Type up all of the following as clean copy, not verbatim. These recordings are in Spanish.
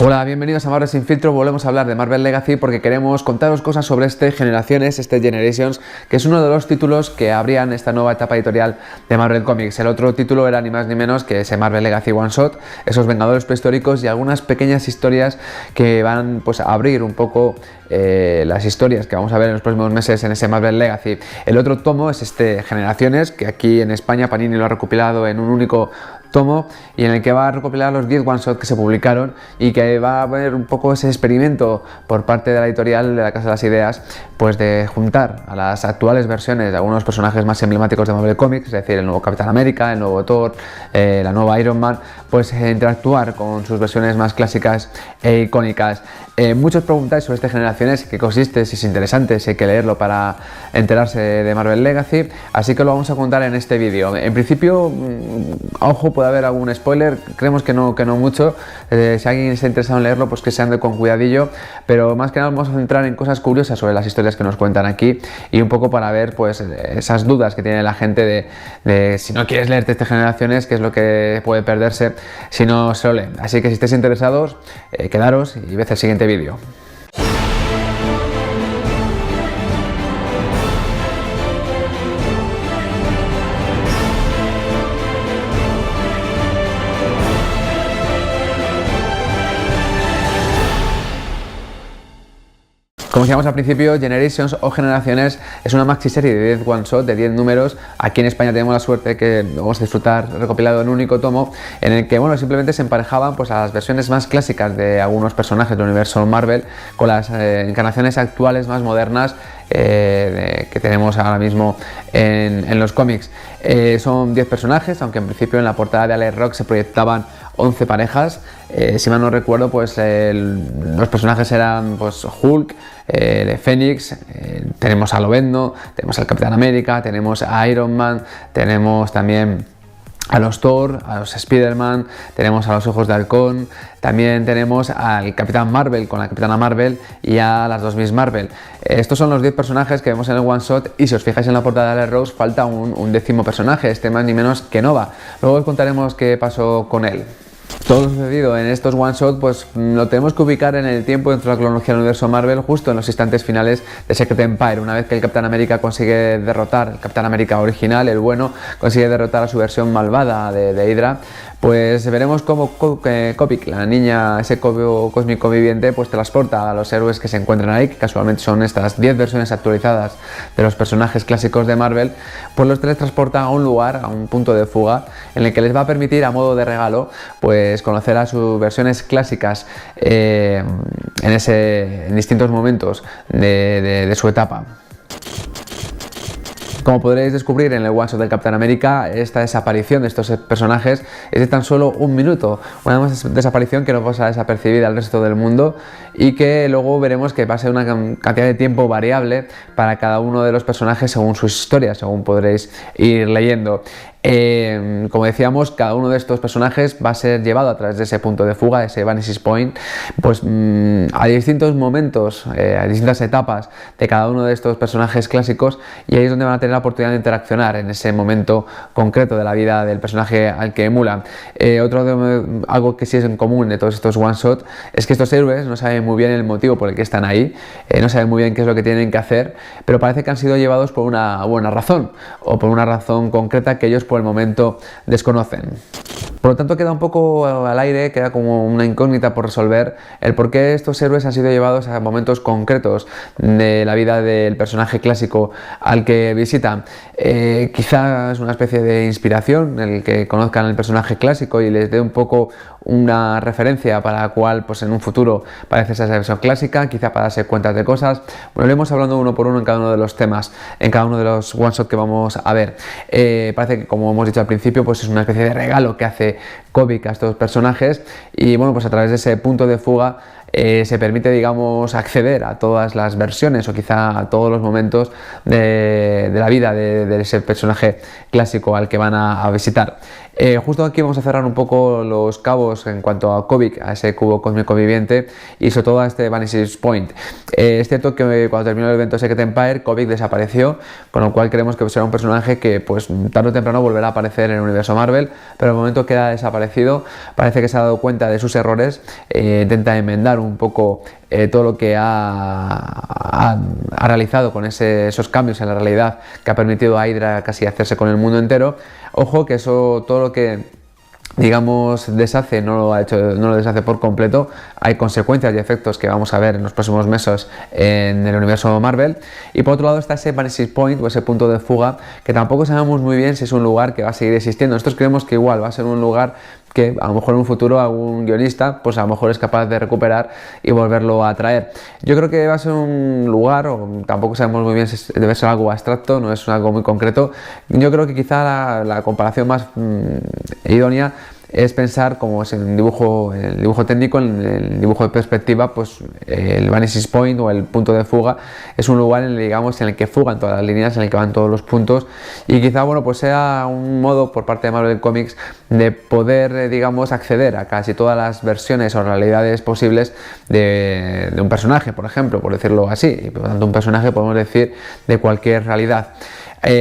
Hola, bienvenidos a Marvel Sin Filtro. Volvemos a hablar de Marvel Legacy porque queremos contaros cosas sobre este Generaciones, este Generations, que es uno de los títulos que abrían esta nueva etapa editorial de Marvel Comics. El otro título era ni más ni menos que ese Marvel Legacy One Shot, esos Vengadores prehistóricos y algunas pequeñas historias que van pues a abrir un poco las historias que vamos a ver en los próximos meses en ese Marvel Legacy. El otro tomo es este Generaciones, que aquí en España Panini lo ha recopilado en un único tomo y en el que va a recopilar los 10 one-shot que se publicaron y que va a haber un poco ese experimento por parte de la editorial de la Casa de las Ideas, pues de juntar a las actuales versiones de algunos personajes más emblemáticos de Marvel Comics, es decir, el nuevo Capitán América, el nuevo Thor, la nueva Iron Man, pues interactuar con sus versiones más clásicas e icónicas. Muchos preguntáis sobre este Generaciones, qué consiste, si es interesante, si hay que leerlo para enterarse de Marvel Legacy, así que lo vamos a contar en este vídeo. En principio, ojo, puede haber algún spoiler, creemos que no mucho. Si alguien está interesado en leerlo, pues que se ande con cuidadillo, pero más que nada vamos a centrar en cosas curiosas sobre las historias que nos cuentan aquí y un poco para ver pues esas dudas que tiene la gente de si no quieres leerte este Generaciones, qué es lo que puede perderse si no se lo leen. Así que si estáis interesados, quedaros y ved el siguiente vídeo. Como decíamos al principio, Generations o Generaciones es una maxi serie de 10 one-shot, de 10 números. Aquí en España tenemos la suerte que vamos a disfrutar recopilado en un único tomo, en el que bueno, simplemente se emparejaban pues, a las versiones más clásicas de algunos personajes del universo Marvel con las encarnaciones actuales más modernas que tenemos ahora mismo en los cómics. Son 10 personajes, aunque en principio en la portada de Alex Rock se proyectaban 11 parejas. Si mal no recuerdo, pues los personajes eran pues Hulk, Fénix, tenemos a Lobezno, tenemos al Capitán América, tenemos a Iron Man, tenemos también a los Thor, a los Spider-Man, tenemos a los Ojos de Halcón, también tenemos al Capitán Marvel con la Capitana Marvel y a las dos Miss Marvel. Estos son los 10 personajes que vemos en el one shot y si os fijáis en la portada de Alex Ross falta un décimo personaje, este más ni menos que Nova. Luego os contaremos qué pasó con él. Todo lo sucedido en estos one shot pues lo tenemos que ubicar en el tiempo dentro de la cronología del universo Marvel, justo en los instantes finales de Secret Empire, una vez que el Capitán América consigue derrotar, el Capitán América original, el bueno, consigue derrotar a su versión malvada de Hydra. Pues veremos cómo Kopik, la niña, ese cósmico viviente, pues transporta a los héroes que se encuentran ahí, que casualmente son estas 10 versiones actualizadas de los personajes clásicos de Marvel, pues los teletransporta a un lugar, a un punto de fuga, en el que les va a permitir, a modo de regalo, pues conocer a sus versiones clásicas en distintos momentos de su etapa. Como podréis descubrir en el one shot del Capitán América, esta desaparición de estos personajes es de tan solo un minuto, una desaparición que no pasa desapercibida al resto del mundo y que luego veremos que va a ser una cantidad de tiempo variable para cada uno de los personajes según sus historias, según podréis ir leyendo. Como decíamos, cada uno de estos personajes va a ser llevado a través de ese punto de fuga, ese Vanishing Point, pues a distintos momentos, a distintas etapas de cada uno de estos personajes clásicos, y ahí es donde van a tener la oportunidad de interaccionar en ese momento concreto de la vida del personaje al que emulan. Algo que sí es en común de todos estos one shot es que estos héroes no saben muy bien el motivo por el que están ahí, no saben muy bien qué es lo que tienen que hacer, pero parece que han sido llevados por una buena razón o por una razón concreta que ellos por el momento desconocen. Por lo tanto queda un poco al aire, queda como una incógnita por resolver el por qué estos héroes han sido llevados a momentos concretos de la vida del personaje clásico al que visitan. Quizás una especie de inspiración en el que conozcan el personaje clásico y les dé un poco una referencia para la cual pues en un futuro parece esa versión clásica, quizá para darse cuenta de cosas. Bueno, lo iremos hablando uno por uno en cada uno de los temas, en cada uno de los one shot que vamos a ver. Parece que, como hemos dicho al principio, pues es una especie de regalo que hace Kopik a estos personajes y bueno, pues a través de ese punto de fuga se permite, digamos, acceder a todas las versiones o quizá a todos los momentos de la vida de ese personaje clásico al que van a visitar. Justo aquí vamos a cerrar un poco los cabos en cuanto a Kopik, a ese cubo cósmico viviente y sobre todo a este Vanishing Point. Es cierto que cuando terminó el evento Secret Empire, Kopik desapareció, con lo cual creemos que será un personaje que pues tarde o temprano volverá a aparecer en el universo Marvel, pero de momento queda desaparecido desaparecido, parece que se ha dado cuenta de sus errores, intenta enmendar un poco todo lo que ha realizado con esos cambios en la realidad que ha permitido a Hydra casi hacerse con el mundo entero. Ojo que eso, todo lo que digamos deshace, no lo deshace por completo. Hay consecuencias y efectos que vamos a ver en los próximos meses en el universo Marvel. Y por otro lado está ese Vanishing Point, o ese punto de fuga, que tampoco sabemos muy bien si es un lugar que va a seguir existiendo. Nosotros creemos que igual va a ser un lugar que a lo mejor en un futuro algún guionista pues a lo mejor es capaz de recuperar y volverlo a traer. Yo creo que va a ser un lugar, o tampoco sabemos muy bien si debe ser algo abstracto, no es algo muy concreto. Yo creo que quizá la comparación más idónea es pensar como es en el dibujo técnico, en el dibujo de perspectiva, pues el Vanishing Point o el punto de fuga es un lugar en el que fugan todas las líneas, en el que van todos los puntos, y quizá bueno pues sea un modo por parte de Marvel Comics de poder digamos acceder a casi todas las versiones o realidades posibles de un personaje, por ejemplo, por decirlo así, y por lo tanto un personaje podemos decir de cualquier realidad.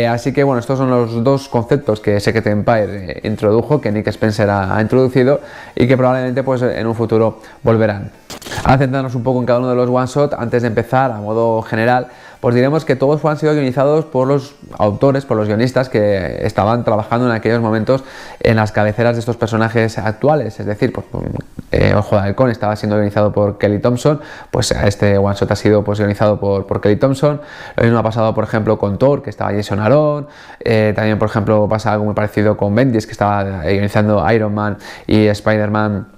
Así que bueno, estos son los dos conceptos que Secret Empire introdujo, que Nick Spencer ha introducido y que probablemente pues en un futuro volverán. Ahora centrarnos un poco en cada uno de los one shot. Antes de empezar, a modo general, pues diremos que todos han sido guionizados por los autores, por los guionistas que estaban trabajando en aquellos momentos en las cabeceras de estos personajes actuales. Es decir, pues, Ojo de Halcón estaba siendo guionizado por Kelly Thompson, pues este one shot ha sido pues guionizado por Kelly Thompson. Lo mismo ha pasado, por ejemplo, con Thor, que estaba Jason Aaron. También, por ejemplo, pasa algo muy parecido con Bendis, que estaba guionizando Iron Man y Spider-Man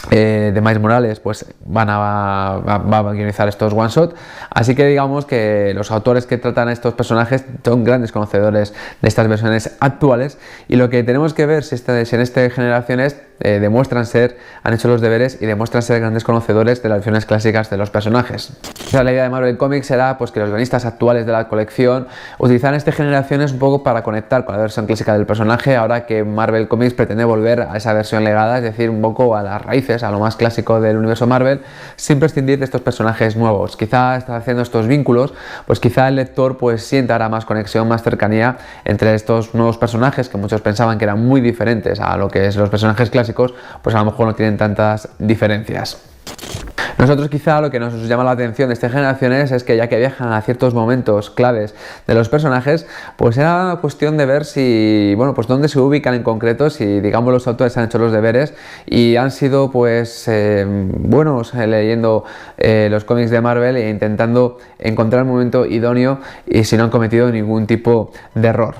de Miles Morales, pues va a guionizar estos one shot. Así que digamos que los autores que tratan a estos personajes son grandes conocedores de estas versiones actuales, y lo que tenemos que ver si en esta generaciones han hecho los deberes y demuestran ser grandes conocedores de las versiones clásicas de los personajes. O sea, la idea de Marvel Comics será pues que los guionistas actuales de la colección utilizarán estas generaciones un poco para conectar con la versión clásica del personaje, ahora que Marvel Comics pretende volver a esa versión legada, es decir, un poco a las raíces, a lo más clásico del universo Marvel, sin prescindir de estos personajes nuevos. Quizá está haciendo estos vínculos, pues quizá el lector pues sienta ahora más conexión, más cercanía entre estos nuevos personajes que muchos pensaban que eran muy diferentes a lo que es los personajes clásicos, pues a lo mejor no tienen tantas diferencias. Nosotros quizá lo que nos llama la atención de estas generaciones es que ya que viajan a ciertos momentos claves de los personajes, pues era cuestión de ver si, bueno, pues dónde se ubican en concreto, si digamos los autores han hecho los deberes y han sido pues buenos leyendo los cómics de Marvel e intentando encontrar el momento idóneo y si no han cometido ningún tipo de error.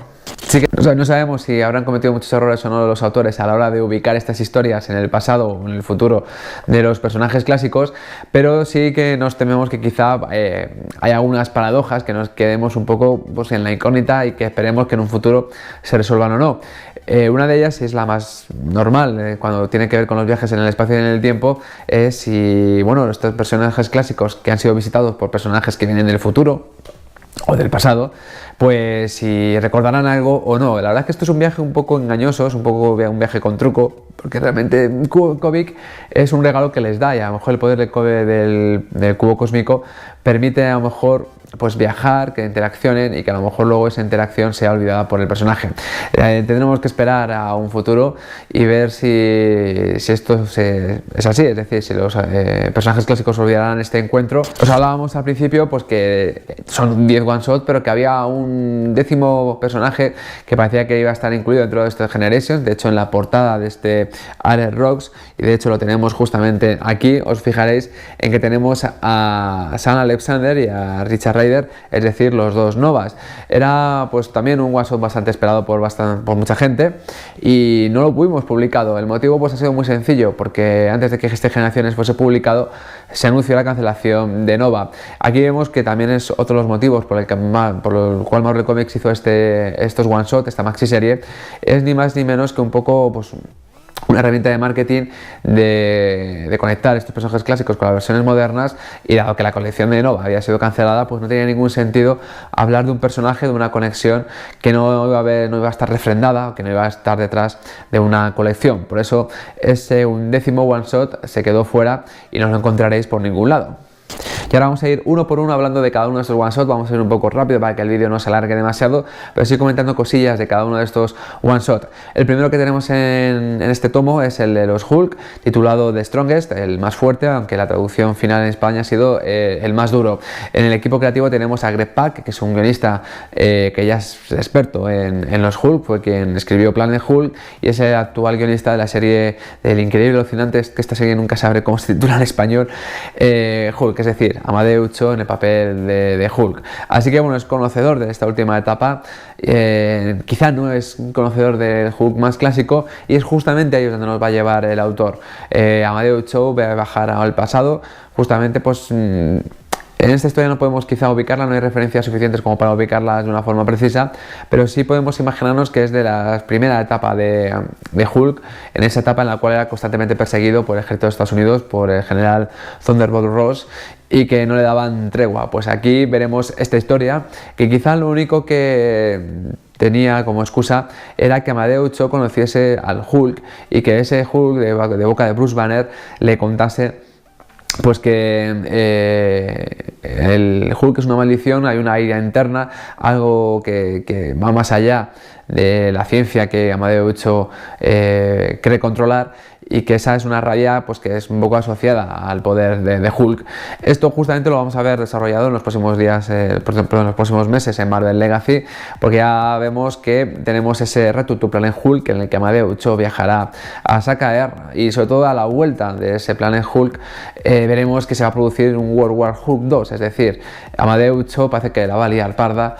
Sí que no sabemos si habrán cometido muchos errores o no los autores a la hora de ubicar estas historias en el pasado o en el futuro de los personajes clásicos, pero sí que nos tememos que quizá hay algunas paradojas que nos quedemos un poco pues, en la incógnita y que esperemos que en un futuro se resuelvan o no. Una de ellas, y es la más normal cuando tiene que ver con los viajes en el espacio y en el tiempo, es si bueno, estos personajes clásicos que han sido visitados por personajes que vienen del futuro o del pasado, pues si recordarán algo o no. La verdad es que esto es un viaje un poco engañoso, es un poco un viaje con truco, porque realmente un cubo cómic es un regalo que les da, y a lo mejor el poder del cubo cósmico permite a lo mejor pues viajar, que interaccionen y que a lo mejor luego esa interacción sea olvidada por el personaje. Tendremos que esperar a un futuro y ver si esto es así, es decir, si los personajes clásicos olvidarán este encuentro. Os hablábamos al principio pues que son 10 one shot, pero que había un 10º personaje que parecía que iba a estar incluido dentro de estas Generations. De hecho, en la portada de este Ares Rocks, y de hecho lo tenemos justamente aquí, os fijaréis en que tenemos a Sam Alexander y a Richard Rider, es decir, los dos Novas. Era pues también un one shot bastante esperado por mucha gente y no lo pudimos publicado. El motivo pues ha sido muy sencillo, porque antes de que este Generaciones fuese publicado se anunció la cancelación de Nova. Aquí vemos que también es otro de los motivos por el cual Marvel Comics hizo estos one shot, esta maxi serie, es ni más ni menos que un poco pues una herramienta de marketing de conectar estos personajes clásicos con las versiones modernas, y dado que la colección de Nova había sido cancelada, pues no tenía ningún sentido hablar de un personaje, de una conexión que no iba a estar refrendada, que no iba a estar detrás de una colección. Por eso ese 11º one shot se quedó fuera y no lo encontraréis por ningún lado. Y ahora vamos a ir uno por uno hablando de cada uno de estos one shot. Vamos a ir un poco rápido para que el vídeo no se alargue demasiado, pero sí comentando cosillas de cada uno de estos one shot. El primero que tenemos en este tomo es el de los Hulk, titulado The Strongest, el más fuerte, aunque la traducción final en España ha sido el más duro. En el equipo creativo tenemos a Greg Pak, que es un guionista que ya es experto en los Hulk, fue quien escribió Planet Hulk y es el actual guionista de la serie del increíble alucinante, que esta serie nunca sabré cómo se titula en español, Hulk, es decir, Amadeus Cho en el papel de Hulk. Así que bueno, es conocedor de esta última etapa, quizá no es un conocedor del Hulk más clásico, y es justamente ahí donde nos va a llevar el autor. Amadeus Cho va a bajar al pasado, justamente pues en esta historia no podemos quizá ubicarla, no hay referencias suficientes como para ubicarla de una forma precisa, pero sí podemos imaginarnos que es de la primera etapa de Hulk, en esa etapa en la cual era constantemente perseguido por el ejército de Estados Unidos, por el general Thunderbolt Ross, y que no le daban tregua. Pues aquí veremos esta historia, que quizá lo único que tenía como excusa era que Amadeus Cho conociese al Hulk y que ese Hulk de boca de Bruce Banner le contase pues que el Hulk es una maldición, hay una ira interna, algo que va más allá de la ciencia que Amadeus Cho cree controlar, y que esa es una rabia pues que es un poco asociada al poder de Hulk. Esto justamente lo vamos a ver desarrollado en los próximos días, por ejemplo en los próximos meses en Marvel Legacy, porque ya vemos que tenemos ese Return to Planet Hulk en el que Amadeus Cho viajará a Sakaar, y sobre todo a la vuelta de ese Planet Hulk veremos que se va a producir un World War Hulk 2, es decir, Amadeus Cho parece que la va a liar parda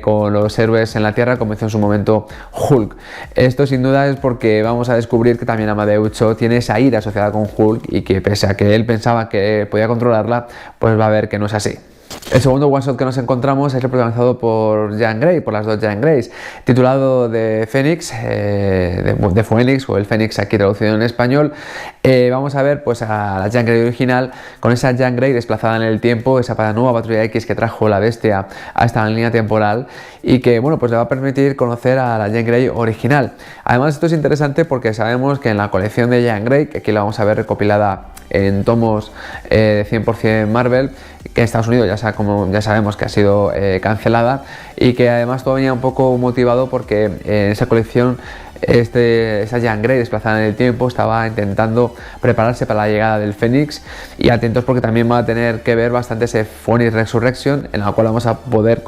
con los héroes en la Tierra, como hizo en su momento Hulk. Esto sin duda es porque vamos a descubrir que también Amadeus Cho tiene esa ira asociada con Hulk, y que pese a que él pensaba que podía controlarla, pues va a ver que no es así. El segundo one shot que nos encontramos es el protagonizado por Jean Grey, por las dos Jean Greys, titulado The Phoenix, de Phoenix, o el Fénix aquí traducido en español. Vamos a ver pues a la Jean Grey original, con esa Jean Grey desplazada en el tiempo, esa nueva patrulla X que trajo la bestia a esta línea temporal, y que bueno, pues le va a permitir conocer a la Jean Grey original. Además, esto es interesante porque sabemos que en la colección de Jean Grey, que aquí la vamos a ver recopilada en tomos 100% Marvel, que en Estados Unidos ya sabemos que ha sido cancelada, y que además todo venía un poco motivado porque en esa colección esa Jean Grey desplazada en el tiempo estaba intentando prepararse para la llegada del Fénix, y atentos porque también va a tener que ver bastante ese Phoenix Resurrection, en la cual vamos a poder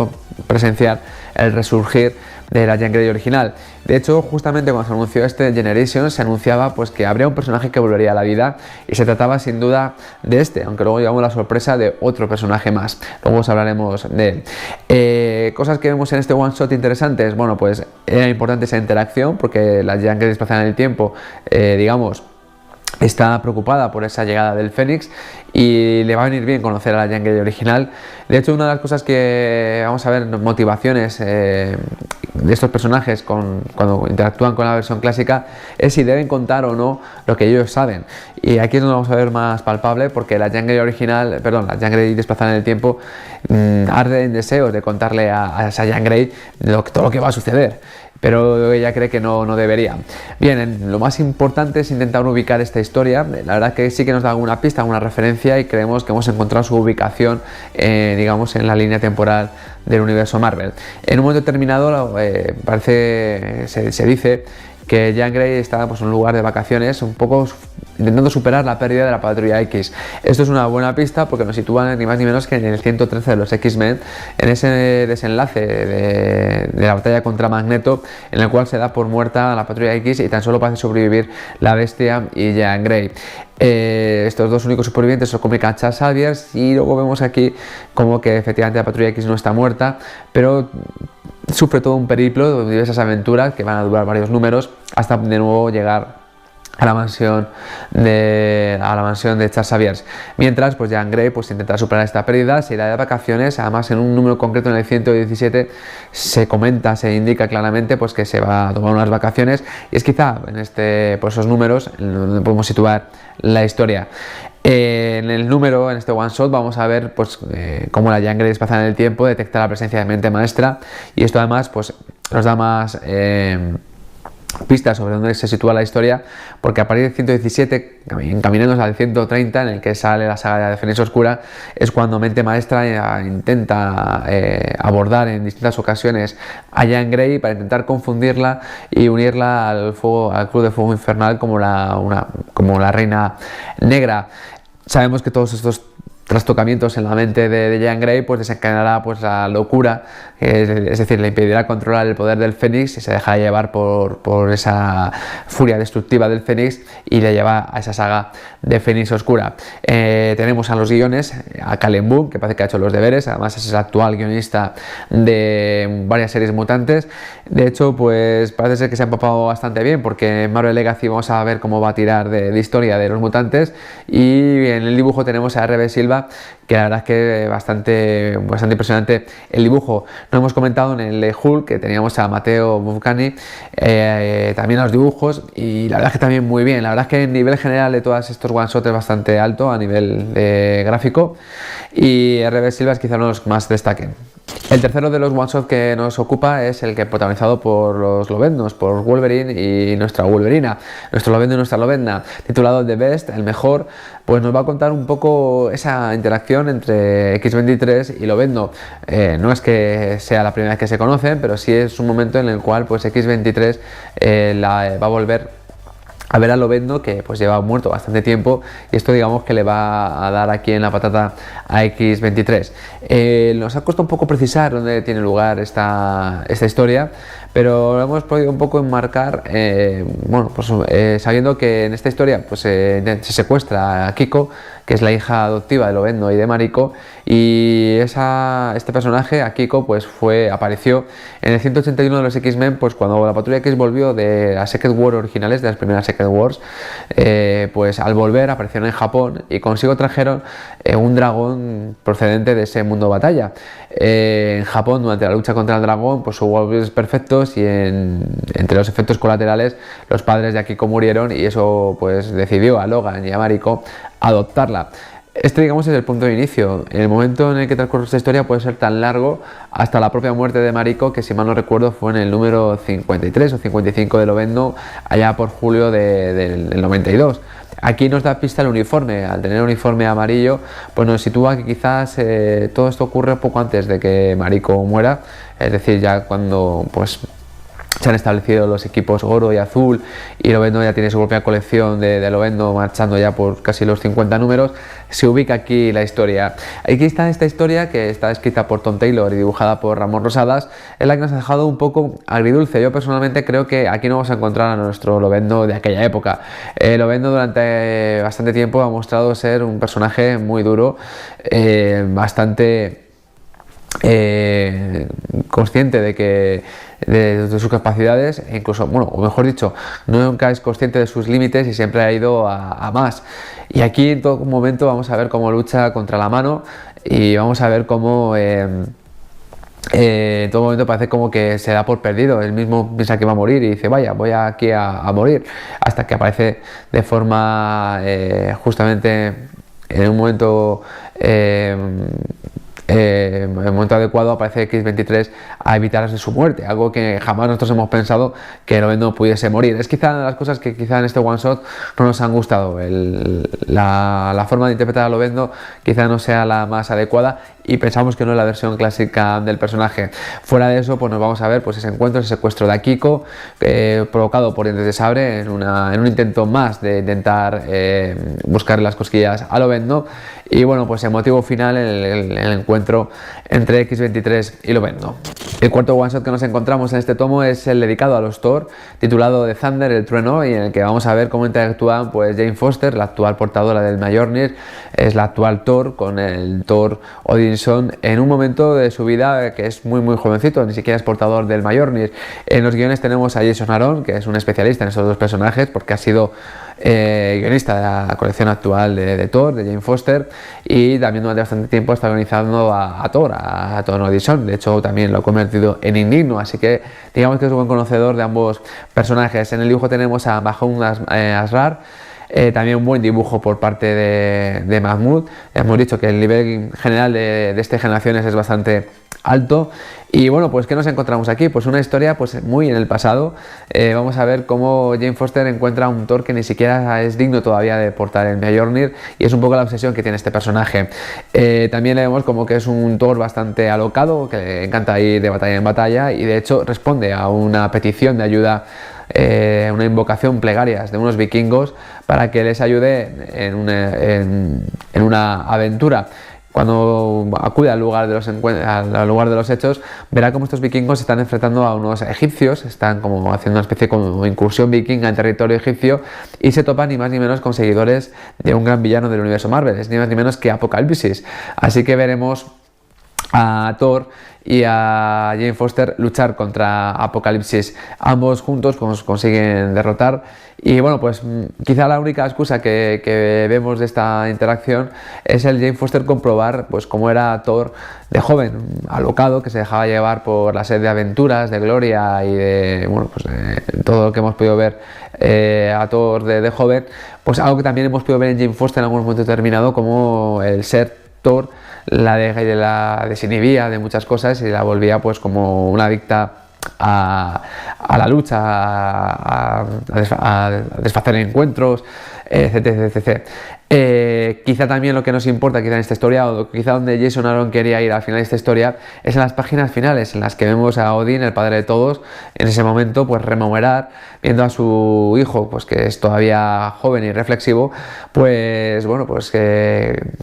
presenciar el resurgir de la Jean Grey original. De hecho, justamente cuando se anunció este Generations, se anunciaba pues que habría un personaje que volvería a la vida, y se trataba sin duda de este, aunque luego llevamos la sorpresa de otro personaje más. Luego os hablaremos de él. Cosas que vemos en este one shot interesantes. Bueno, pues era importante esa interacción, porque la Jean Grey desplazada en el tiempo, digamos, está preocupada por esa llegada del Fénix, y le va a venir bien conocer a la Jean Grey original. De hecho, una de las cosas que vamos a ver, motivaciones de estos personajes cuando interactúan con la versión clásica, es si deben contar o no lo que ellos saben. Y aquí es donde vamos a ver más palpable, porque la Jean Grey original, perdón, la Jean Grey desplazada en el tiempo, arde en deseos de contarle a esa Jean Grey todo lo que va a suceder, pero ella cree que no debería. Bien, lo más importante es intentar ubicar esta historia. La verdad que sí que nos da alguna pista, alguna referencia, y creemos que hemos encontrado su ubicación, digamos, en la línea temporal del universo Marvel. En un momento determinado se dice que Jean Grey está pues, en un lugar de vacaciones, un poco intentando superar la pérdida de la Patrulla X. Esto es una buena pista porque nos sitúan ni más ni menos que en el 113 de los X-Men, en ese desenlace de la batalla contra Magneto, en el cual se da por muerta la Patrulla X y tan solo parece sobrevivir la Bestia y Jean Grey. Estos dos únicos supervivientes se lo comunica Charles Xavier, y luego vemos aquí como que efectivamente la Patrulla X no está muerta, pero sufre todo un periplo de diversas aventuras que van a durar varios números hasta de nuevo llegar a la mansión de Charles Xavier. Mientras pues Jean Grey pues intentará superar esta pérdida, se irá de vacaciones. Además, en un número concreto, en el 117, se indica claramente pues que se va a tomar unas vacaciones, y es quizá por esos números donde podemos situar la historia. En el número, en este one shot, vamos a ver pues cómo la Jean Grey desplazada en el tiempo detecta la presencia de Mente Maestra, y esto además pues nos da más pistas sobre dónde se sitúa la historia, porque a partir del 117, encaminándonos al 130, en el que sale la saga de Fénix Oscura, es cuando Mente Maestra intenta abordar en distintas ocasiones a Jean Grey para intentar confundirla y unirla al Club de Fuego Infernal como la Reina Negra. Sabemos que todos estos trastocamientos en la mente de Jean Grey pues desencadenará pues la locura, es decir, le impedirá controlar el poder del Fénix y se dejará llevar por esa furia destructiva del Fénix y le lleva a esa saga de Fénix Oscura. Tenemos a los guiones a Callum Boom, que parece que ha hecho los deberes, además es el actual guionista de varias series mutantes. De hecho, pues parece ser que se ha empapado bastante bien, porque en Marvel Legacy vamos a ver cómo va a tirar de historia de los mutantes, y en el dibujo tenemos a R.B. Silva, que la verdad es que bastante impresionante el dibujo. No hemos comentado en el Hulk que teníamos a Matteo Bufcani, también a los dibujos, y la verdad es que también muy bien. La verdad es que el nivel general de todos estos one shots es bastante alto a nivel gráfico, y R.B. Silva es quizá uno de los que más destaquen. El tercero de los one-shots que nos ocupa es el que protagonizado por los Lobeznos, por Wolverine y nuestra Wolverina, nuestro Lobezno y nuestra Lobezna, titulado The Best, el mejor. Pues nos va a contar un poco esa interacción entre X-23 y Lobezno. No es que sea la primera vez que se conocen, pero sí es un momento en el cual pues X-23 va a volver a ver a Lobezno, que pues lleva muerto bastante tiempo, y esto digamos que le va a dar aquí en la patata a X-23. Nos ha costado un poco precisar dónde tiene lugar esta historia, pero lo hemos podido un poco enmarcar, sabiendo que en esta historia pues, se secuestra a Kiko, que es la hija adoptiva de Lobezno y de Mariko, y este personaje, a Kiko, pues apareció en el 181 de los X-Men, pues cuando la Patrulla X volvió de las Secret Wars originales, de las primeras Secret Wars, pues al volver aparecieron en Japón y consigo trajeron un dragón procedente de ese mundo de batalla. En Japón, durante la lucha contra el dragón, pues hubo golpes perfectos, y entre los efectos colaterales los padres de Akiko murieron, y eso pues decidió a Logan y a Mariko adoptarla. Este, digamos, es el punto de inicio. El momento en el que transcurre esta historia puede ser tan largo hasta la propia muerte de Mariko, que si mal no recuerdo fue en el número 53 o 55 de Lobezno, allá por julio del 92. Aquí nos da pista el uniforme. Al tener un uniforme amarillo, pues nos sitúa que quizás todo esto ocurre poco antes de que Mariko muera, es decir, ya cuando pues se han establecido los equipos oro y azul, y Lobezno ya tiene su propia colección de Lobezno, marchando ya por casi los 50 números. Se ubica aquí la historia. Aquí está esta historia, que está escrita por Tom Taylor y dibujada por Ramón Rosadas, es la que nos ha dejado un poco agridulce. Yo personalmente creo que aquí no vamos a encontrar a nuestro Lobezno de aquella época. Lobezno durante bastante tiempo ha mostrado ser un personaje muy duro, bastante consciente de sus capacidades, e incluso, o mejor dicho, nunca es consciente de sus límites y siempre ha ido a más. Y aquí en todo momento vamos a ver cómo lucha contra la mano, y vamos a ver cómo en todo momento parece como que se da por perdido. Él mismo piensa que va a morir y dice, vaya, voy aquí a morir, hasta que aparece de forma justamente en un momento en el momento adecuado, aparece X-23 a evitar su muerte, algo que jamás nosotros hemos pensado que Lobezno pudiese morir. Es quizá una de las cosas que quizá en este one shot no nos han gustado. La forma de interpretar a Lobezno quizá no sea la más adecuada, y pensamos que no es la versión clásica del personaje. Fuera de eso, pues nos vamos a ver pues ese encuentro, ese secuestro de Akiko, provocado por Dientes de Sabre, en un intento más de intentar buscar las cosquillas a Lobezno. Y bueno, pues el motivo final, el encuentro entre X-23 y Lobezno. El cuarto one shot que nos encontramos en este tomo es el dedicado a los Thor, titulado The Thunder, el trueno, y en el que vamos a ver cómo interactúan pues Jane Foster, la actual portadora del Mjolnir, es la actual Thor, con el Thor Odinson en un momento de su vida que es muy muy jovencito, ni siquiera es portador del Mjolnir. En los guiones tenemos a Jason Aaron, que es un especialista en estos dos personajes, porque ha sido guionista de la colección actual de Thor, de Jane Foster, y también durante bastante tiempo está organizando a Thor Odinson. De hecho, también lo ha convertido en indigno, así que digamos que es un buen conocedor de ambos personajes. En el dibujo tenemos a Mahmoud Asrar, también un buen dibujo por parte de Mahmoud. Hemos dicho que el nivel general de estas generaciones es bastante alto. Y bueno, pues ¿qué nos encontramos aquí? Pues una historia pues muy en el pasado. Vamos a ver cómo Jane Foster encuentra un Thor que ni siquiera es digno todavía de portar el Mjolnir, y es un poco la obsesión que tiene este personaje. También le vemos como que es un Thor bastante alocado, que le encanta ir de batalla en batalla, y de hecho responde a una petición de ayuda, una invocación plegarias de unos vikingos para que les ayude en una aventura. Cuando acude al lugar de los hechos, verá cómo estos vikingos se están enfrentando a unos egipcios, están como haciendo una especie de incursión vikinga en territorio egipcio, y se topan ni más ni menos con seguidores de un gran villano del universo Marvel, es ni más ni menos que Apocalipsis. Así que veremos a Thor y a Jane Foster luchar contra Apocalipsis. Ambos juntos consiguen derrotar. Y bueno, pues quizá la única excusa que vemos de esta interacción es el Jane Foster comprobar pues cómo era Thor de joven, alocado, que se dejaba llevar por la sed de aventuras, de gloria y de bueno, pues, todo lo que hemos podido ver a Thor de joven. Pues algo que también hemos podido ver en Jane Foster en algún momento determinado, como el ser Thor la desinhibía de muchas cosas y la volvía pues como una adicta a la lucha, a desfacer encuentros, etc. Quizá también lo que nos importa quizá en esta historia, o quizá donde Jason Aaron quería ir al final de esta historia, es en las páginas finales, en las que vemos a Odín, el padre de todos, en ese momento pues rememorar, viendo a su hijo pues que es todavía joven y reflexivo, pues bueno, pues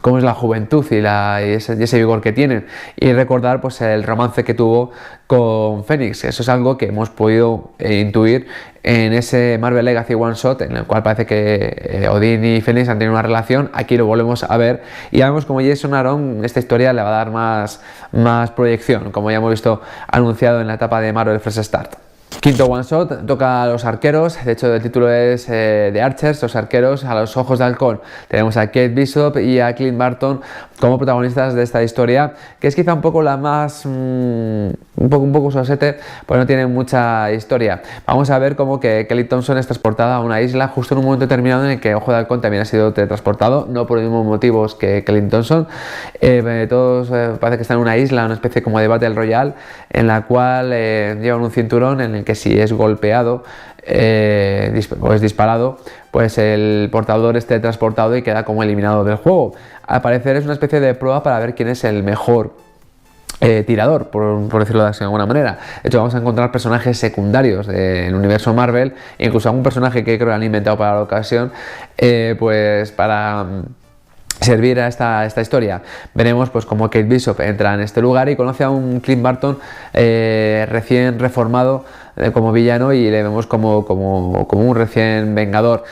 cómo es la juventud y ese vigor que tienen, y recordar pues el romance que tuvo con Fénix. Eso es algo que hemos podido intuir en ese Marvel Legacy One Shot, en el cual parece que Odín y Fénix han tenido una relación. Aquí lo volvemos a ver y ya vemos como Jason Aaron esta historia le va a dar más proyección, como ya hemos visto anunciado en la etapa de Marvel Fresh Start. Quinto one shot, toca a los arqueros. De hecho el título es The Archers, los arqueros a los ojos de halcón. Tenemos a Kate Bishop y a Clint Barton como protagonistas de esta historia, que es quizá un poco la más un poco sosete, pues no tiene mucha historia. Vamos a ver cómo que Kelly Thompson es transportada a una isla justo en un momento determinado en el que Ojo de Halcón también ha sido teletransportado, no por los mismos motivos que Kelly Thompson. Todos parece que están en una isla, una especie como de Battle Royale, en la cual llevan un cinturón en el que si es golpeado o es disparado, pues el portador es teletransportado y queda como eliminado del juego. Al parecer es una especie de prueba para ver quién es el mejor tirador, por decirlo de alguna manera. De hecho, vamos a encontrar personajes secundarios del universo Marvel, incluso algún personaje que creo que han inventado para la ocasión, pues para servir a esta historia. Veremos pues cómo Kate Bishop entra en este lugar y conoce a un Clint Barton recién reformado como villano, y le vemos como un recién vengador.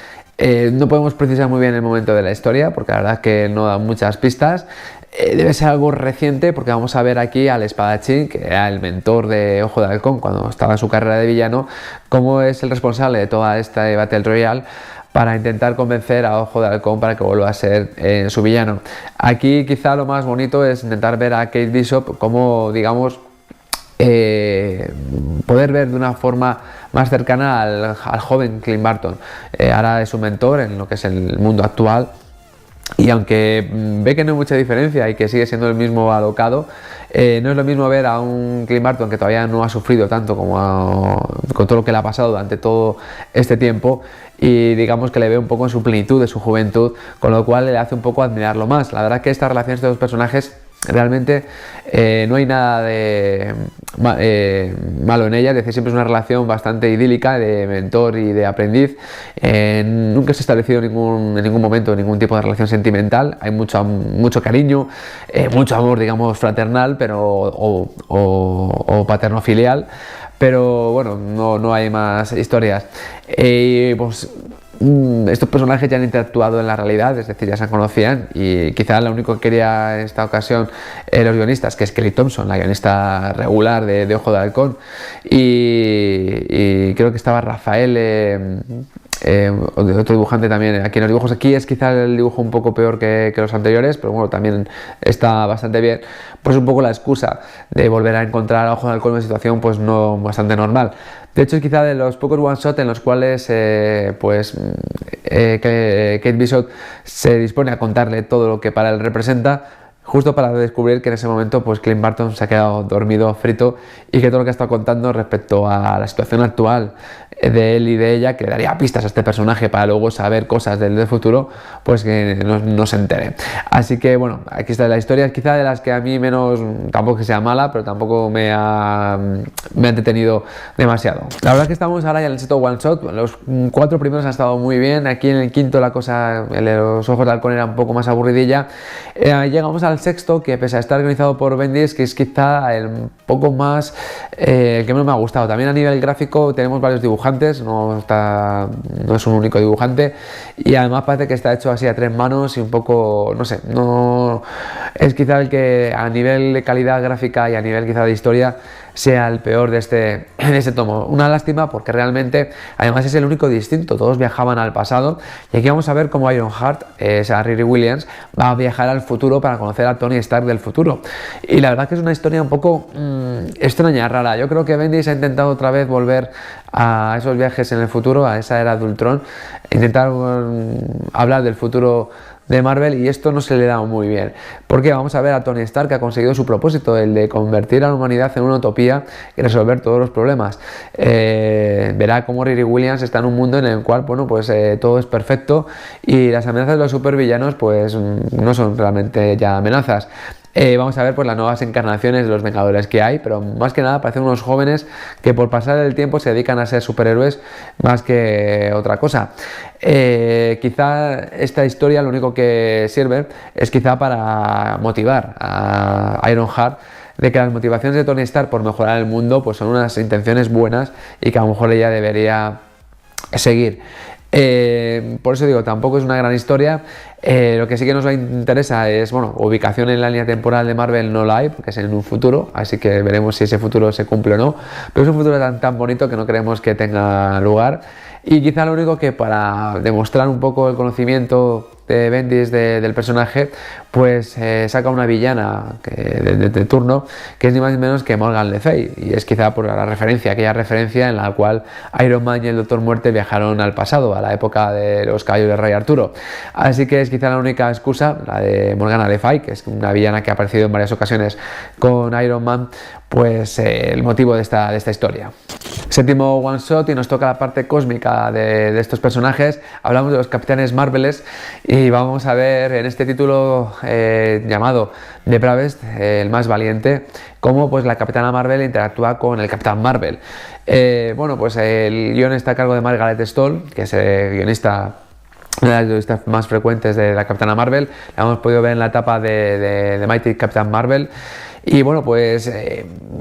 No podemos precisar muy bien el momento de la historia porque la verdad es que no da muchas pistas. Debe ser algo reciente porque vamos a ver aquí al espadachín, que era el mentor de Ojo de Halcón cuando estaba en su carrera de villano, cómo es el responsable de toda esta Battle Royale para intentar convencer a Ojo de Halcón para que vuelva a ser su villano. Aquí quizá lo más bonito es intentar ver a Kate Bishop como, digamos, poder ver de una forma más cercana al joven Clint Barton. Ahora es su mentor en lo que es el mundo actual, y aunque ve que no hay mucha diferencia y que sigue siendo el mismo alocado, no es lo mismo ver a un Clint Barton que todavía no ha sufrido tanto con todo lo que le ha pasado durante todo este tiempo, y digamos que le ve un poco en su plenitud de su juventud, con lo cual le hace un poco admirarlo más. La verdad que esta relación de estos dos personajes realmente no hay nada de malo en ella, es decir, siempre es una relación bastante idílica de mentor y de aprendiz. Nunca se ha establecido en ningún momento ningún tipo de relación sentimental. Hay mucho cariño, mucho amor, digamos, fraternal, pero o paterno-filial, pero bueno, no hay más historias. Pues estos personajes ya han interactuado en la realidad, es decir, ya se conocían, y quizá lo único que quería en esta ocasión los guionistas, que es Kelly Thompson, la guionista regular de Ojo de Halcón, y creo que estaba Rafael otro dibujante también. Aquí en los dibujos, aquí es quizá el dibujo un poco peor que los anteriores, pero bueno, también está bastante bien. Pues un poco la excusa de volver a encontrar a Ojo de Halcón en una situación pues no bastante normal. De hecho, es quizá de los pocos one-shot en los cuales Kate Bishop se dispone a contarle todo lo que para él representa, justo para descubrir que en ese momento pues Clint Barton se ha quedado dormido, frito, y que todo lo que ha estado contando respecto a la situación actual de él y de ella, que le daría pistas a este personaje para luego saber cosas del futuro, pues que no se entere. Así que bueno, aquí está la historia, quizá de las que a mí menos, tampoco que sea mala, pero tampoco me ha entretenido demasiado. La verdad es que estamos ahora ya en el sexto one shot, los 4 primeros han estado muy bien, aquí en el quinto la cosa, el de los Ojos de Halcón era un poco más aburridilla. Llegamos al sexto, que pese a estar organizado por Bendis, que es quizá el poco más el que menos me ha gustado. También a nivel gráfico tenemos varios dibujantes, no es un único dibujante, y además parece que está hecho así a 3 manos y un poco, no sé, no es quizá el que a nivel de calidad gráfica y a nivel quizá de historia sea el peor de este tomo. Una lástima, porque realmente además es el único distinto, todos viajaban al pasado, y aquí vamos a ver cómo Ironheart, Riri Williams, va a viajar al futuro para conocer a Tony Stark del futuro. Y la verdad que es una historia un poco extraña, rara. Yo creo que Bendis ha intentado otra vez volver a esos viajes en el futuro, a esa era de Ultron, intentar hablar del futuro de Marvel, y esto no se le da muy bien, porque vamos a ver a Tony Stark, que ha conseguido su propósito, el de convertir a la humanidad en una utopía y resolver todos los problemas. Verá cómo Riri Williams está en un mundo en el cual, bueno, pues todo es perfecto, y las amenazas de los supervillanos pues no son realmente ya amenazas. Vamos a ver pues las nuevas encarnaciones de los Vengadores que hay, pero más que nada parecen unos jóvenes que por pasar el tiempo se dedican a ser superhéroes más que otra cosa. Quizá esta historia lo único que sirve es quizá para motivar a Ironheart de que las motivaciones de Tony Stark por mejorar el mundo pues son unas intenciones buenas y que a lo mejor ella debería seguir. Por eso digo, tampoco es una gran historia. Lo que sí que nos interesa es, bueno, ubicación en la línea temporal de Marvel no la hay, porque es en un futuro, así que veremos si ese futuro se cumple o no, pero es un futuro tan bonito que no creemos que tenga lugar. Y quizá lo único que, para demostrar un poco el conocimiento de Bendis del personaje, pues saca una villana de turno, que es ni más ni menos que Morgan Le Fay, y es quizá por la referencia, aquella referencia en la cual Iron Man y el Doctor Muerte viajaron al pasado, a la época de los caballos del Rey Arturo. Así que es quizá la única excusa, la de Morgana Le Fay, que es una villana que ha aparecido en varias ocasiones con Iron Man, pues el motivo de esta historia. Séptimo one shot, y nos toca la parte cósmica de estos personajes. Hablamos de los Capitanes Marvels, y vamos a ver en este título llamado The Bravest, el más valiente, cómo pues la Capitana Marvel interactúa con el Capitán Marvel. Bueno, pues el guion está a cargo de Margaret Stoll, que es el guionista, una de las guionistas más frecuentes de la Capitana Marvel. La hemos podido ver en la etapa de Mighty Captain Marvel. Y bueno, pues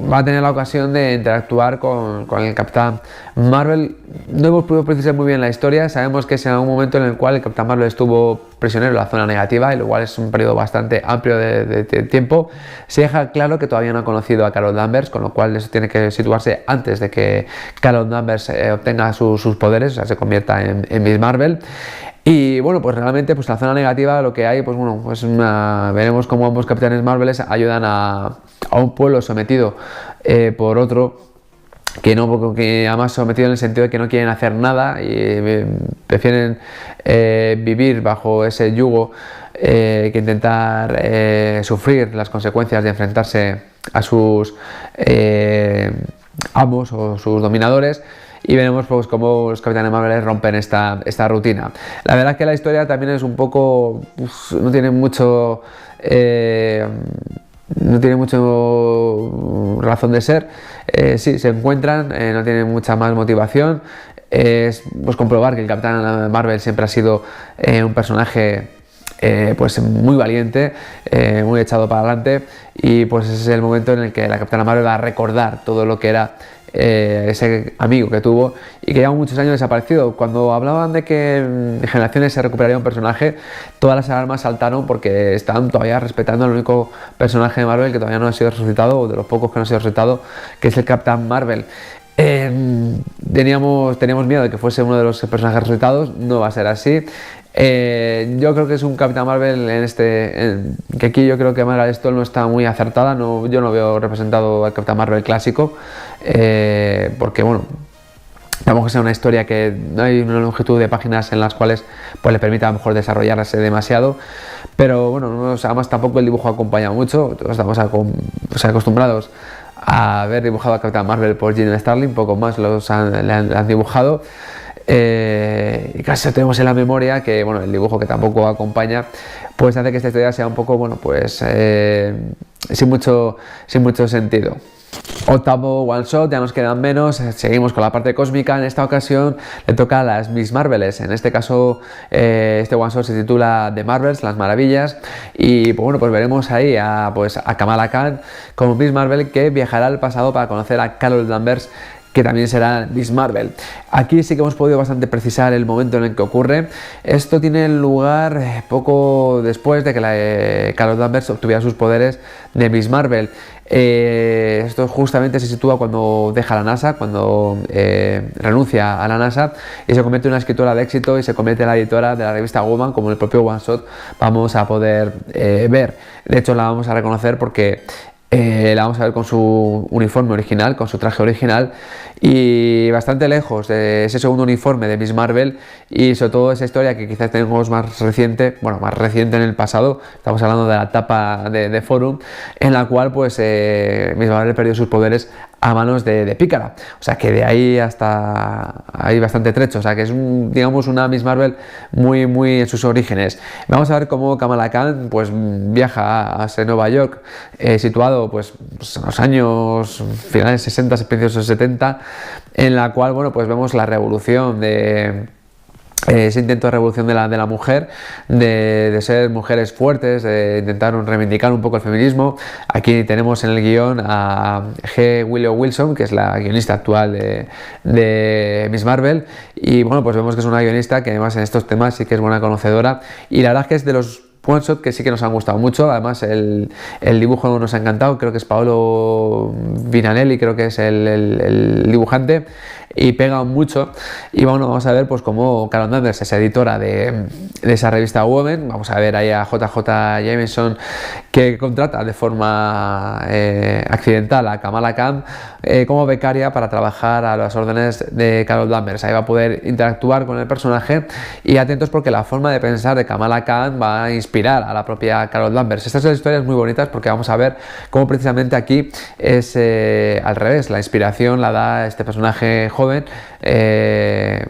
va a tener la ocasión de interactuar con el Capitán Marvel. No hemos podido precisar muy bien la historia. Sabemos que es en algún momento en el cual el Capitán Marvel estuvo prisionero en la zona negativa, y lo cual es un periodo bastante amplio de tiempo. Se deja claro que todavía no ha conocido a Carol Danvers, con lo cual eso tiene que situarse antes de que Carol Danvers obtenga sus poderes, o sea, se convierta en Miss Marvel. Y bueno, pues realmente pues la zona negativa, lo que hay, pues bueno, pues veremos cómo ambos Capitanes Marvels ayudan a un pueblo sometido por otro, que además sometido en el sentido de que no quieren hacer nada y prefieren vivir bajo ese yugo que intentar sufrir las consecuencias de enfrentarse a sus amos o sus dominadores. Y veremos pues cómo los Capitanes Marvel rompen esta rutina. La verdad es que la historia también es un poco, no tiene mucho razón de ser. Sí, se encuentran, no tienen mucha más motivación. Es pues comprobar que el Capitán Marvel siempre ha sido un personaje pues muy valiente, muy echado para adelante, y pues ese es el momento en el que la Capitana Marvel va a recordar todo lo que era ese amigo que tuvo y que lleva muchos años desaparecido. Cuando hablaban de que en generaciones se recuperaría un personaje, todas las alarmas saltaron, porque estaban todavía respetando al único personaje de Marvel que todavía no ha sido resucitado, o de los pocos que no ha sido resucitado, que es el Capitán Marvel. Teníamos miedo de que fuese uno de los personajes resucitados, no va a ser así. Yo creo que es un Capitán Marvel que aquí yo creo que Margaret Stoll no está muy acertada, yo no veo representado al Capitán Marvel clásico, porque bueno, tampoco sea una historia que no hay una longitud de páginas en las cuales pues le permita a lo mejor desarrollarse demasiado, pero bueno, además tampoco el dibujo acompaña mucho, estamos acostumbrados a haber dibujado a Capitán Marvel por Jim Starlin, poco más le han dibujado, y casi tenemos en la memoria que bueno, el dibujo que tampoco acompaña pues hace que esta historia sea un poco bueno, pues sin mucho sentido. Octavo one shot, ya nos quedan menos, seguimos con la parte cósmica. En esta ocasión le toca a las Miss Marvels, en este caso este one shot se titula The Marvels, las maravillas, y pues, bueno, pues veremos ahí a Kamala Khan como Miss Marvel, que viajará al pasado para conocer a Carol Danvers, que también será Miss Marvel. Aquí sí que hemos podido bastante precisar el momento en el que ocurre. Esto tiene lugar poco después de que Carol Danvers obtuviera sus poderes de Miss Marvel. Esto justamente se sitúa cuando deja la NASA, cuando renuncia a la NASA y se convierte en una escritora de éxito y se convierte en la editora de la revista Woman, como en el propio One Shot vamos a poder ver. De hecho, la vamos a reconocer porque la vamos a ver con su uniforme original, con su traje original, y bastante lejos de ese segundo uniforme de Miss Marvel, y sobre todo esa historia que quizás tenemos más reciente en el pasado. Estamos hablando de la etapa de Forum, en la cual pues Miss Marvel perdió sus poderes a manos de Pícara, o sea que de ahí hasta hay bastante trecho, o sea que es digamos una Miss Marvel muy en sus orígenes. Vamos a ver cómo Kamala Khan pues viaja hacia Nueva York, situado pues en los años finales 60, principios 70, en la cual bueno pues vemos la revolución ese intento de revolución de la mujer, de ser mujeres fuertes, de intentar reivindicar un poco el feminismo. Aquí tenemos en el guión a G. Willow Wilson, que es la guionista actual de Miss Marvel, y bueno, pues vemos que es una guionista que además en estos temas sí que es buena conocedora, y la verdad es que es de los one shot que sí que nos han gustado mucho. Además el dibujo nos ha encantado, creo que es Paolo Vinanelli, creo que es el dibujante, y pega mucho. Y bueno, vamos a ver pues cómo Carol Danvers es editora de esa revista Women. Vamos a ver ahí a JJ Jameson, que contrata de forma accidental a Kamala Khan como becaria para trabajar a las órdenes de Carol Danvers. Ahí va a poder interactuar con el personaje, y atentos porque la forma de pensar de Kamala Khan va a inspirar a la propia Carol Danvers. Estas son historias muy bonitas porque vamos a ver cómo precisamente aquí es al revés, la inspiración la da este personaje joven,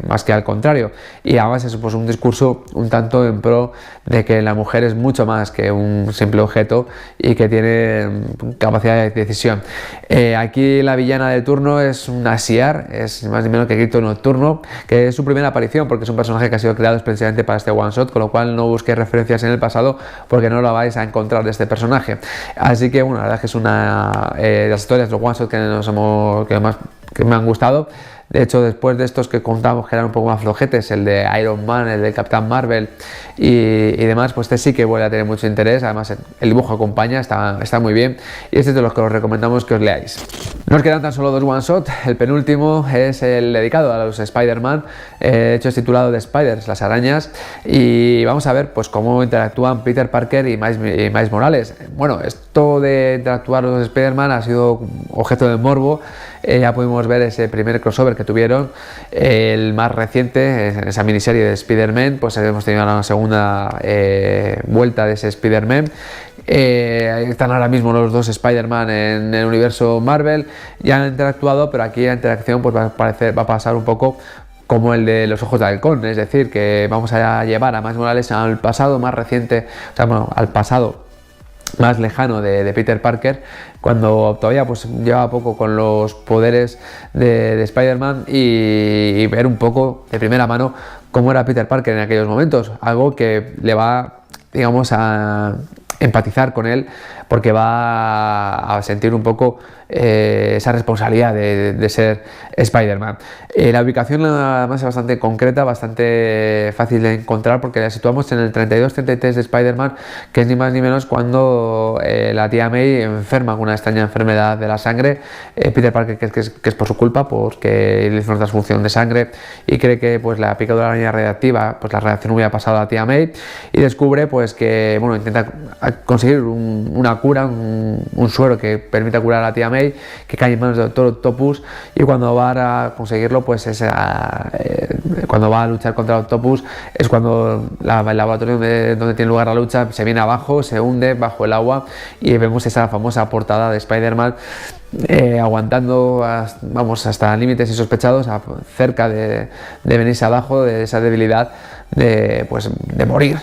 más que al contrario, y además es pues un discurso un tanto en pro de que la mujer es mucho más que un simple objeto y que tiene capacidad de decisión. Aquí la villana de turno es una Shi'ar, es más ni menos que Grito Nocturno, que es su primera aparición porque es un personaje que ha sido creado especialmente para este one shot, con lo cual no busquéis referencias en el pasado porque no lo vais a encontrar de este personaje. Así que bueno, la verdad es que es una de las historias de los one shot que me han gustado. De hecho, después de estos que contamos que eran un poco más flojetes, el de Iron Man, el de Capitán Marvel y demás, pues este sí que vuelve a tener mucho interés. Además el dibujo acompaña, está muy bien, y este es de los que os recomendamos que os leáis. Nos quedan tan solo dos one shot. El penúltimo es el dedicado a los Spider-Man, de hecho es titulado The Spiders, las arañas, y vamos a ver pues cómo interactúan Peter Parker y Miles Morales. Bueno, esto de interactuar los Spider-Man ha sido objeto de morbo. Ya pudimos ver ese primer crossover que tuvieron, el más reciente, en esa miniserie de Spider-Man, pues hemos tenido una segunda vuelta de ese Spider-Man. Están ahora mismo los dos Spider-Man en el universo Marvel, ya han interactuado, pero aquí la interacción pues va a pasar un poco como el de los ojos de halcón, es decir, que vamos a llevar a Miles Morales al pasado más reciente, o sea, bueno, al pasado más lejano de Peter Parker, cuando todavía pues lleva poco con los poderes de Spider-Man, y ver un poco de primera mano cómo era Peter Parker en aquellos momentos, algo que le va, digamos, a empatizar con él, porque va a sentir un poco esa responsabilidad de ser Spider-Man. La ubicación además es bastante concreta, bastante fácil de encontrar, porque la situamos en el 32-33 de Spider-Man, que es ni más ni menos cuando la tía May enferma con una extraña enfermedad de la sangre. Peter Parker que es por su culpa, porque le hizo una transfusión de sangre y cree que pues la picadura de la araña radiactiva, pues la reacción hubiera pasado a la tía May, y descubre pues que bueno, intenta conseguir una cura, un suero que permita curar a la tía May, que cae en manos del Doctor Octopus, y cuando va a conseguirlo pues cuando va a luchar contra Octopus es cuando el laboratorio donde tiene lugar la lucha se viene abajo, se hunde bajo el agua, y vemos esa famosa portada de Spider-Man aguantando hasta límites insospechados, cerca de venirse abajo, de esa debilidad de morir.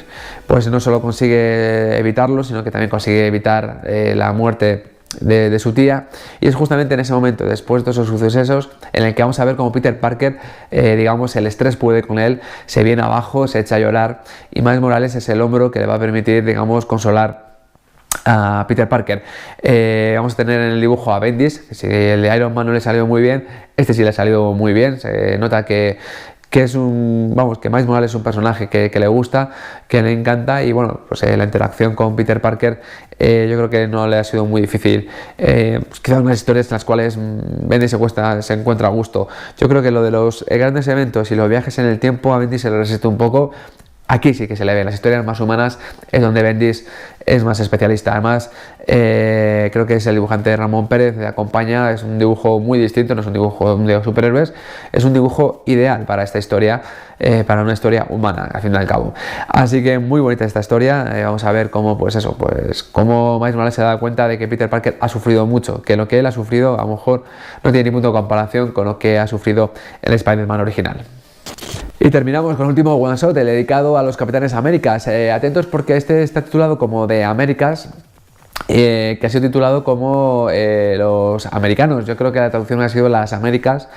Pues no solo consigue evitarlo, sino que también consigue evitar la muerte de su tía, y es justamente en ese momento, después de esos sucesos, en el que vamos a ver cómo Peter Parker, digamos, el estrés puede con él, se viene abajo, se echa a llorar, y Miles Morales es el hombro que le va a permitir, digamos, consolar a Peter Parker. Vamos a tener en el dibujo a Bendis, que si el de Iron Man no le salió muy bien, este sí le ha salido muy bien. Se nota que es que Miles Morales es un personaje que le gusta, que le encanta, y bueno, pues la interacción con Peter Parker yo creo que no le ha sido muy difícil. Quizás unas historias en las cuales Bendis se encuentra a gusto. Yo creo que lo de los grandes eventos y los viajes en el tiempo a Bendis se le resiste un poco. Aquí sí que se le ve, las historias más humanas es donde Bendis es más especialista. Además, creo que es el dibujante Ramón Pérez, le acompaña, es un dibujo muy distinto, no es un dibujo de superhéroes, es un dibujo ideal para esta historia, para una historia humana, al fin y al cabo. Así que muy bonita esta historia. Vamos a ver cómo, cómo Miles Morales se da cuenta de que Peter Parker ha sufrido mucho, que lo que él ha sufrido a lo mejor no tiene ni punto de comparación con lo que ha sufrido el Spider-Man original. Y terminamos con el último one shot, el dedicado a los Capitanes Américas. Atentos, porque este está titulado como The Americas, que ha sido titulado como los americanos. Yo creo que la traducción ha sido las Américas,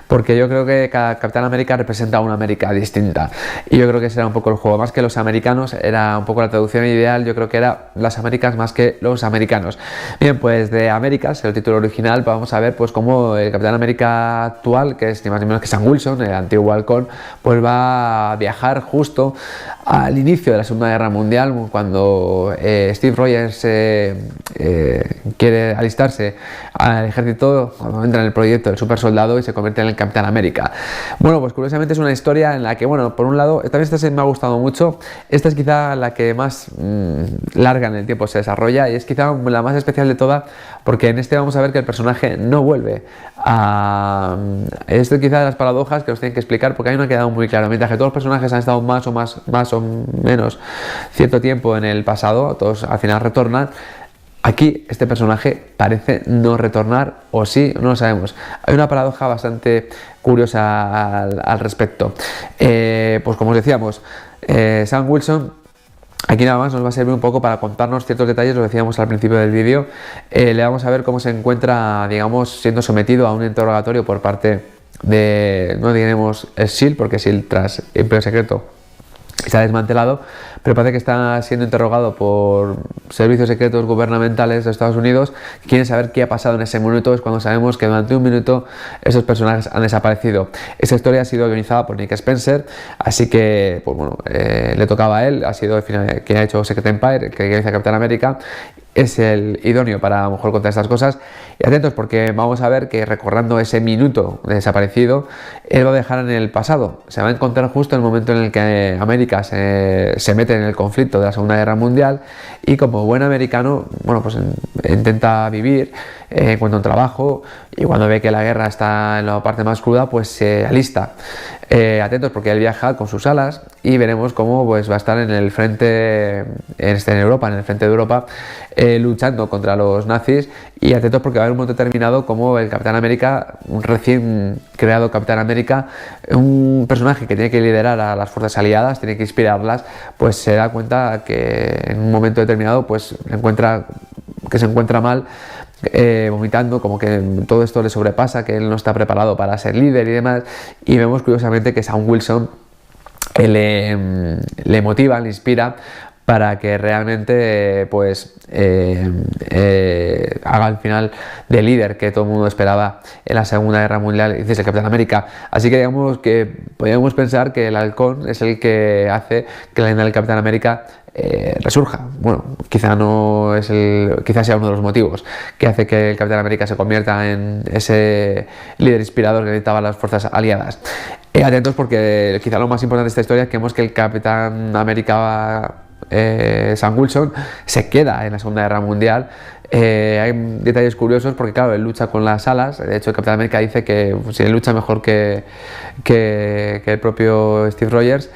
porque yo creo que cada Capitán América representa una América distinta, y yo creo que ese era un poco el juego, más que los americanos, era un poco la traducción ideal. Yo creo que era las Américas más que los americanos. Bien, pues de Américas, el título original, vamos a ver pues cómo el Capitán América actual, que es ni más ni menos que Sam Wilson, el antiguo Halcón, pues va a viajar justo al inicio de la Segunda Guerra Mundial, cuando Steve Rogers quiere alistarse al ejército, cuando entra en el proyecto del super soldado y se convierte en el Capitán América. Bueno, pues curiosamente es una historia en la que, bueno, por un lado, también esta me ha gustado mucho. Esta es quizá la que más larga en el tiempo se desarrolla, y es quizá la más especial de todas, porque en este vamos a ver que el personaje no vuelve a... Esto quizá de las paradojas que os tienen que explicar, porque a mí no ha quedado muy claro. Mientras que todos los personajes han estado más o menos cierto tiempo en el pasado, todos al final retornan. Aquí este personaje parece no retornar, o sí, no lo sabemos. Hay una paradoja bastante curiosa al respecto. Pues como os decíamos, Sam Wilson aquí nada más nos va a servir un poco para contarnos ciertos detalles, lo decíamos al principio del vídeo. Le vamos a ver cómo se encuentra, digamos, siendo sometido a un interrogatorio por parte de, no diremos S.H.I.E.L.D., porque S.H.I.E.L.D. tras Imperio Secreto se ha desmantelado, pero parece que está siendo interrogado por servicios secretos gubernamentales de Estados Unidos. Quieren saber qué ha pasado en ese minuto. Es cuando sabemos que durante un minuto esos personajes han desaparecido. Esta historia ha sido organizada por Nick Spencer, así que pues bueno, le tocaba a él. Ha sido quien ha hecho Secret Empire, que dice Capitán América. Es el idóneo para a lo mejor contar estas cosas. Y atentos, porque vamos a ver que recordando ese minuto desaparecido, él va a dejar en el pasado. Se va a encontrar justo en el momento en el que América se mete en el conflicto de la Segunda Guerra Mundial, y como buen americano, bueno, pues intenta vivir, encuentra un trabajo, y cuando ve que la guerra está en la parte más cruda, pues se alista. Atentos, porque él viaja con sus alas, y veremos cómo pues va a estar en el frente, en Europa, en el frente de Europa, luchando contra los nazis. Y atentos, porque va a haber un momento determinado como el Capitán América, un recién creado Capitán América, un personaje que tiene que liderar a las fuerzas aliadas, tiene que inspirarlas, pues se da cuenta que en un momento determinado pues se encuentra mal, vomitando, como que todo esto le sobrepasa, que él no está preparado para ser líder y demás. Y vemos curiosamente que Sam Wilson le motiva, le inspira para que realmente pues haga el final de líder que todo el mundo esperaba en la Segunda Guerra Mundial, y dice el Capitán América. Así que digamos que podríamos pensar que el halcón es el que hace que la leyenda del Capitán América resurja. Bueno, quizá sea uno de los motivos que hace que el Capitán América se convierta en ese líder inspirador que necesitaban las fuerzas aliadas. Atentos, porque quizá lo más importante de esta historia es que vemos que el Capitán América Sam Wilson se queda en la Segunda Guerra Mundial. Hay detalles curiosos porque claro, él lucha con las alas. De hecho, el Capitán América dice que si él lucha mejor que el propio Steve Rogers,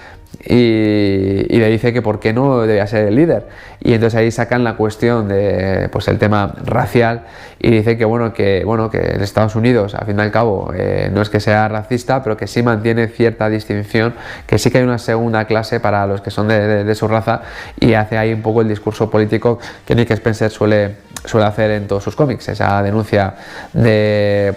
y le dice que por qué no debía ser el líder, y entonces ahí sacan la cuestión de pues el tema racial, y dice que en Estados Unidos al fin y al cabo no es que sea racista, pero que sí mantiene cierta distinción, que sí que hay una segunda clase para los que son de su raza, y hace ahí un poco el discurso político que Nick Spencer suele hacer en todos sus cómics, esa denuncia de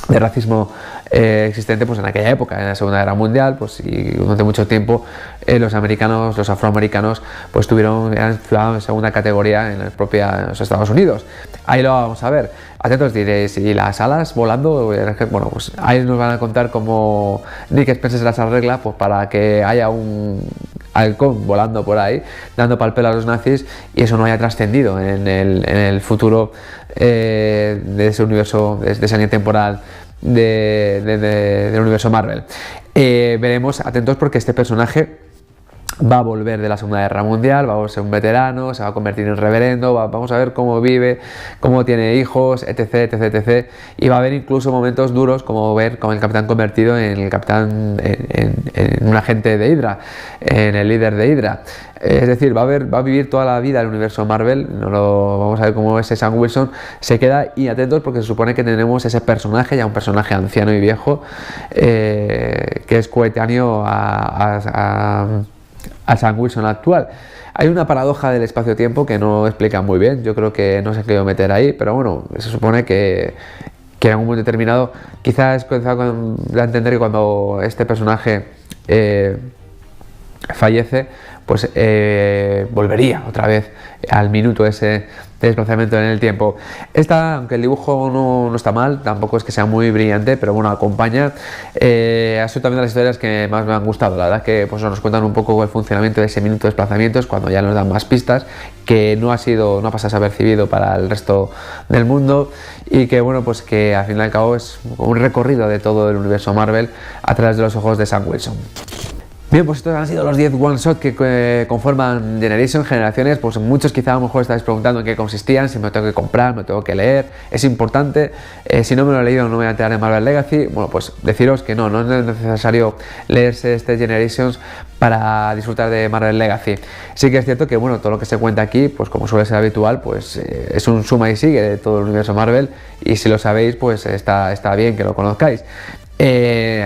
racismo existente pues en aquella época, en la Segunda Guerra Mundial, pues, y durante mucho tiempo los afroamericanos pues eran ciudadanos de segunda categoría en los Estados Unidos. Ahí lo vamos a ver. Atentos, diréis, ¿y las alas volando? Bueno, pues ahí nos van a contar cómo Nick Spencer se las arregla pues para que haya un halcón volando por ahí, dando pal pelo a los nazis, y eso no haya trascendido en el futuro de ese universo, de esa línea temporal del universo Marvel. Veremos, atentos, porque este personaje va a volver de la Segunda Guerra Mundial, va a ser un veterano, se va a convertir en reverendo, vamos a ver cómo vive, cómo tiene hijos, etc. Y va a haber incluso momentos duros, como ver como el capitán convertido en el capitán, en un agente de Hydra, en el líder de Hydra. Es decir, va a vivir toda la vida el universo Marvel. Vamos a ver cómo ese Sam Wilson se queda, y atentos porque se supone que tenemos ese personaje, ya un personaje anciano y viejo, que es coetáneo al Sam Wilson actual. Hay una paradoja del espacio-tiempo que no explica muy bien, yo creo que no se han querido meter ahí, pero bueno, se supone que en algún momento determinado, quizás da a entender que cuando este personaje fallece, pues volvería otra vez al minuto ese de desplazamiento en el tiempo. Aunque el dibujo no está mal, tampoco es que sea muy brillante, pero bueno, acompaña. Ha sido también de las historias que más me han gustado. La verdad que pues, nos cuentan un poco el funcionamiento de ese minuto de desplazamientos, cuando ya nos dan más pistas, que no ha pasado desapercibido para el resto del mundo, y que bueno, pues que al fin y al cabo es un recorrido de todo el universo Marvel a través de los ojos de Sam Wilson. Bien, pues estos han sido los 10 one-shot que conforman Generation, Generaciones. Pues muchos quizá a lo mejor estáis preguntando en qué consistían, si me lo tengo que comprar, me lo tengo que leer, es importante, si no me lo he leído no me voy a enterar en Marvel Legacy. Bueno, pues deciros que no es necesario leerse este Generations para disfrutar de Marvel Legacy. Sí que es cierto que bueno, todo lo que se cuenta aquí, pues como suele ser habitual, pues es un suma y sigue de todo el universo Marvel, y si lo sabéis, pues está bien que lo conozcáis.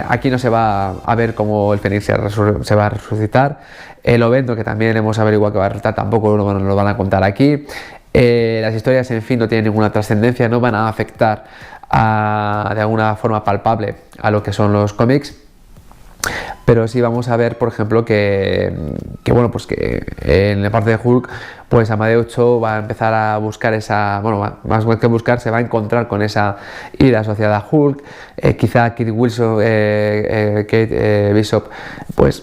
Aquí no se va a ver cómo el Fénix se va a resucitar. El Ovento, que también hemos averiguado que va a resucitar, tampoco lo van a contar aquí. Las historias, en fin, no tienen ninguna trascendencia, no van a afectar de alguna forma palpable a lo que son los cómics. Pero sí vamos a ver, por ejemplo, que en la parte de Hulk, pues Amadeus Cho va a empezar a buscar más que buscar, se va a encontrar con esa ira asociada a Hulk. Quizá Kate Wilson, Kate Bishop, pues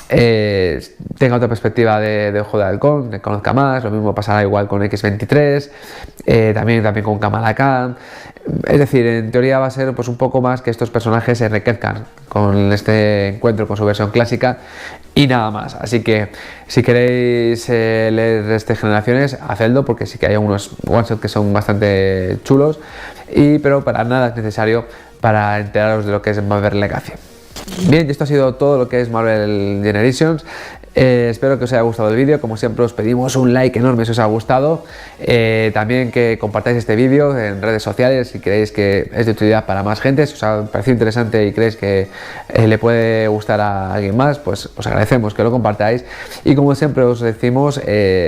tenga otra perspectiva de Ojo de Halcón, le conozca más. Lo mismo pasará igual con X-23, también con Kamala Khan. Es decir, en teoría va a ser pues un poco más que estos personajes se enriquezcan con este encuentro con su versión clásica y nada más. Así que si queréis leer este Generaciones, hacedlo, porque sí que hay unos one-shot que son bastante chulos, pero para nada es necesario para enteraros de lo que es Marvel Legacy. Bien, y esto ha sido todo lo que es Marvel Generations. Espero que os haya gustado el vídeo. Como siempre, os pedimos un like enorme si os ha gustado. También que compartáis este vídeo en redes sociales si creéis que es de utilidad para más gente. Si os ha parecido interesante y creéis que le puede gustar a alguien más, pues os agradecemos que lo compartáis. Y como siempre os decimos,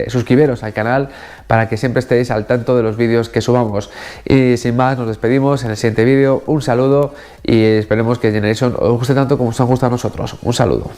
suscribiros al canal para que siempre estéis al tanto de los vídeos que subamos. Y sin más, nos despedimos en el siguiente vídeo. Un saludo y esperemos que Generation os guste tanto como os ha gustado a nosotros. Un saludo.